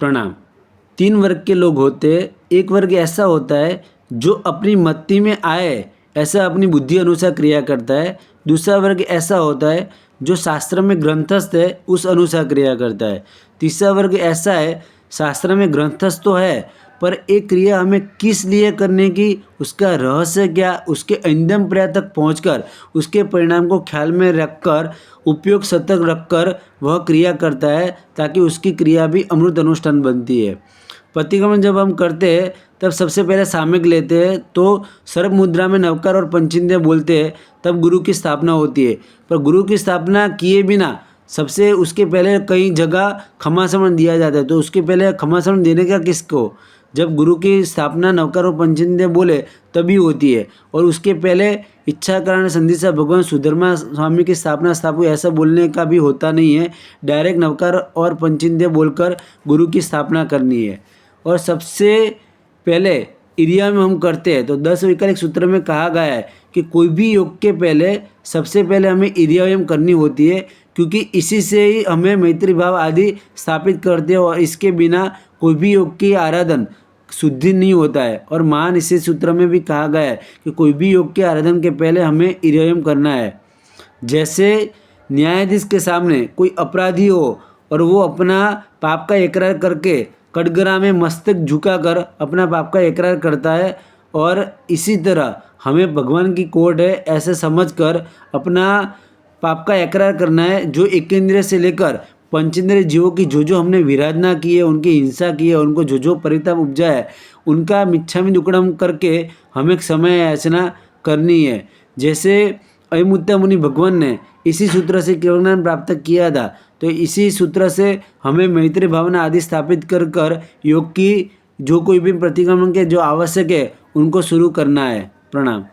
प्रणाम। 3 वर्ग के लोग होते हैं। एक वर्ग ऐसा होता है जो अपनी मति में आए ऐसा अपनी बुद्धि अनुसार क्रिया करता है। दूसरा वर्ग ऐसा होता है जो शास्त्र में ग्रंथस्थ है उस अनुसार क्रिया करता है। तीसरा वर्ग ऐसा है शास्त्र में ग्रंथस्थ तो है पर एक क्रिया हमें किस लिए करने की, उसका रहस्य क्या, उसके अंतिम पर्याय तक पहुंचकर उसके परिणाम को ख्याल में रखकर उपयोग सतर्क रखकर वह क्रिया करता है ताकि उसकी क्रिया भी अमृत अनुष्ठान बनती है। प्रतिक्रमण जब हम करते हैं तब सबसे पहले सामयिक लेते हैं तो सर्प मुद्रा में नवकार और पंचेंद्रिय बोलते हैं, तब गुरु की स्थापना होती है। पर गुरु की स्थापना किए बिना सबसे उसके पहले कई जगह खमासमन दिया जाता है, तो उसके पहले खमासमन देने का किसको, जब गुरु की स्थापना नवकार और पंचेंद्रिय बोले तभी होती है। और उसके पहले इच्छा कारण संधिसा भगवान सुधर्मा स्वामी की स्थापना ऐसा बोलने का भी होता नहीं है। डायरेक्ट नवकार और पंचेंद्रिय बोलकर गुरु की स्थापना करनी है। और सबसे पहले इरिया में हम करते हैं तो 10 वैकल्पिक सूत्र में कहा गया है कि कोई भी योग के पहले सबसे पहले हमें इरियाव्यायाम करनी होती है, क्योंकि इसी से ही हमें मैत्री भाव आदि स्थापित करते हैं और इसके बिना कोई भी योग की आराधन शुद्धि नहीं होता है। और महान इसी सूत्र में भी कहा गया है कि कोई भी योग के आराधन के पहले हमें इरियाव्यायाम करना है। जैसे न्यायाधीश के सामने कोई अपराधी हो और वो अपना पाप का इकरार करके कटघरा में मस्तक झुकाकर अपना पाप का इकरार करता है, और इसी तरह हमें भगवान की कोर्ट है ऐसे समझकर अपना पाप का इकरार करना है। जो एक इंद्रिय से लेकर पंचेंद्रिय जीवों की जो हमने विराधना की है, उनकी हिंसा की है, उनको जो परिताप उपजा है, उनका मिच्छामि दुक्कडम करके हमें समय याचना करनी है। जैसे अयमुत्या मुनि भगवान ने इसी सूत्र से केवल ज्ञान प्राप्त किया था, तो इसी सूत्र से हमें मैत्री भावना आदि स्थापित कर योग की जो कोई भी प्रतिक्रमण के जो आवश्यक है उनको शुरू करना है। प्रणाम।